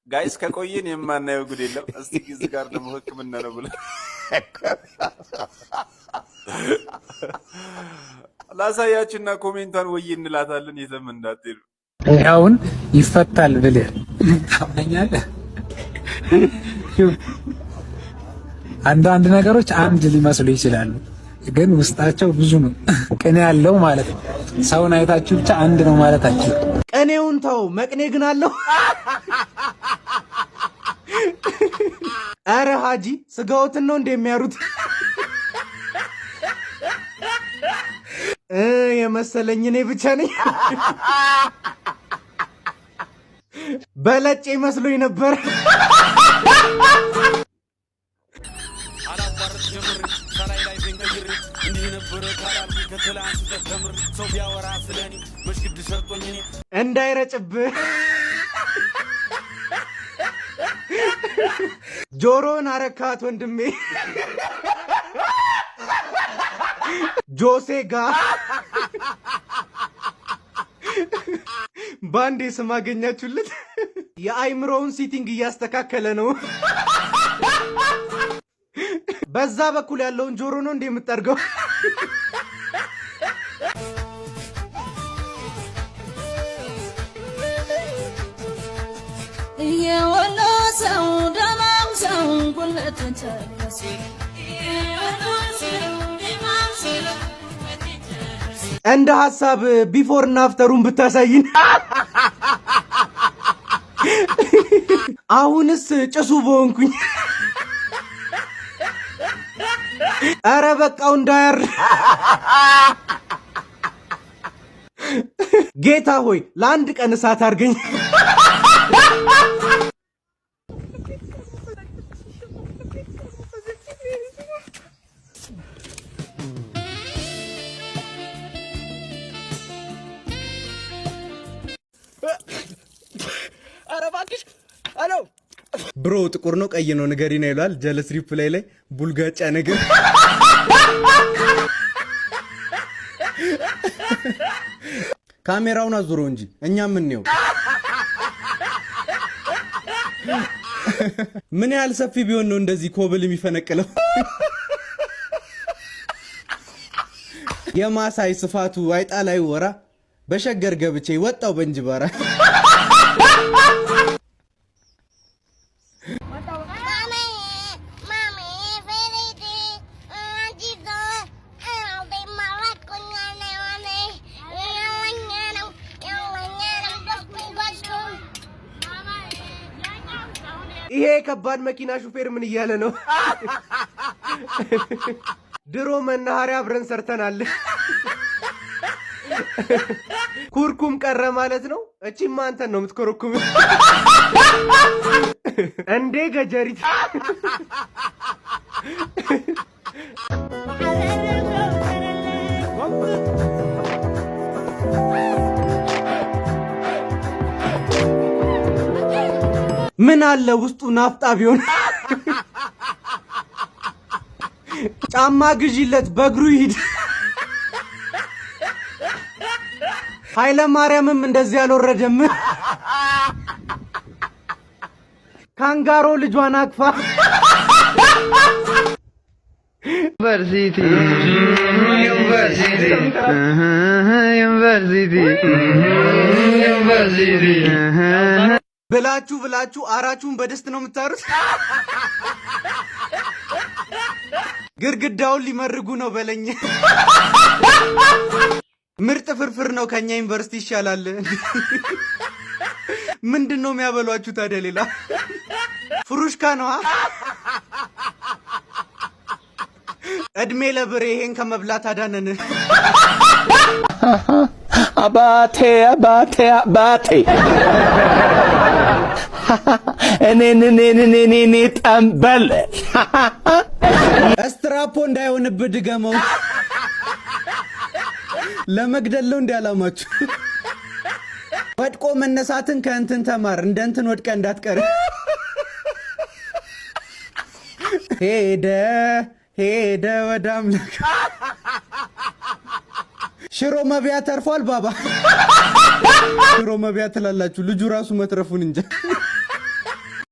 ጋይስ ከቆየን የማናየው ጉድ የለም። እስቲ እዚህ ጋር ደግሞ ህክምና ነው ብለ ላሳያችሁና ኮሜንቷን ወይ እንላታለን። የትም እንዳትሄዱ። አሁን ይፈታል ብለህ ታምኛለህ? አንዳንድ ነገሮች አንድ ሊመስሉ ይችላሉ፣ ግን ውስጣቸው ብዙ ነው። ቅኔ ያለው ማለት ነው። ሰውን አይታችሁ ብቻ አንድ ነው ማለታችሁ። ቅኔውን ተው፣ መቅኔ ግን አለው። አረ ሀጂ ስጋውትን ነው እንደሚያሩት የመሰለኝ እኔ ብቻ ነኝ። በለጬ መስሎኝ ነበር። እንዳይረጭብህ ጆሮን አረካት ወንድሜ። ጆሴ ጋ ባንዴ ስም አገኛችሁለት። የአይምሮውን ሲቲንግ እያስተካከለ ነው። በዛ በኩል ያለውን ጆሮ ነው እንዴ የምትጠርገው? የወሎ ሰው ደማም ሰው ጉልት ተነሱ እንደ ሐሳብ ቢፎር እና አፍተሩን ብታሳይን። አሁንስ ጭሱ በሆንኩኝ። አረ በቃው እንዳያር። ጌታ ሆይ ለአንድ ቀን እሳት አድርገኝ። ብሮ ጥቁር ነው ቀይ ነው ንገሪና ይላል። ጀለስ ሪፕላይ ላይ ቡልጋጫ ነገር። ካሜራውን አዙሮ እንጂ እኛ ምን ነው? ምን ያህል ሰፊ ቢሆን ነው እንደዚህ ኮብል የሚፈነቅለው? የማሳይ ስፋቱ አይጣ ላይ ወራ በሸገር ገብቼ ወጣው በእንጅባራ። ይሄ ከባድ መኪና ሹፌር ምን እያለ ነው? ድሮ መናኸሪያ አብረን ሰርተናል። ኩርኩም ቀረ ማለት ነው። እቺማ አንተን ነው የምትኮረኩም እንዴ ገጀሪት። ምን አለ ውስጡ ናፍጣ ቢሆን። ጫማ ግዢለት በእግሩ ይሂድ። ኃይለ ማርያምም እንደዚህ አልወረደም። ካንጋሮ ልጇን አቅፋ ዩኒቨርሲቲ ዩኒቨርሲቲ ዩኒቨርሲቲ ዩኒቨርሲቲ ብላችሁ አራችሁን በደስት ነው የምታሩት። ግርግዳውን ሊመርጉ ነው በለኝ። ምርጥ ፍርፍር ነው ከኛ ዩኒቨርሲቲ ይሻላል። ምንድነው የሚያበሏችሁ ታዲያ? ሌላ ፍሩሽካ ነው። እድሜ ለብሬ ይሄን ከመብላት አዳነን። አባቴ አባቴ አባቴ እኔ ጠንበል እስትራፖ እንዳይሆንብህ ድገመው። ለመግደለው እንዲያላማችሁ ወድቆ መነሳትን ከእንትን ተማር። እንደ እንትን ወድቀ እንዳትቀር። ሄደ ወደ አምላክ። ሽሮ መብያ ተርፏል ባባ። ሽሮ መብያ ትላላችሁ፣ ልጁ ራሱ መትረፉን እንጂ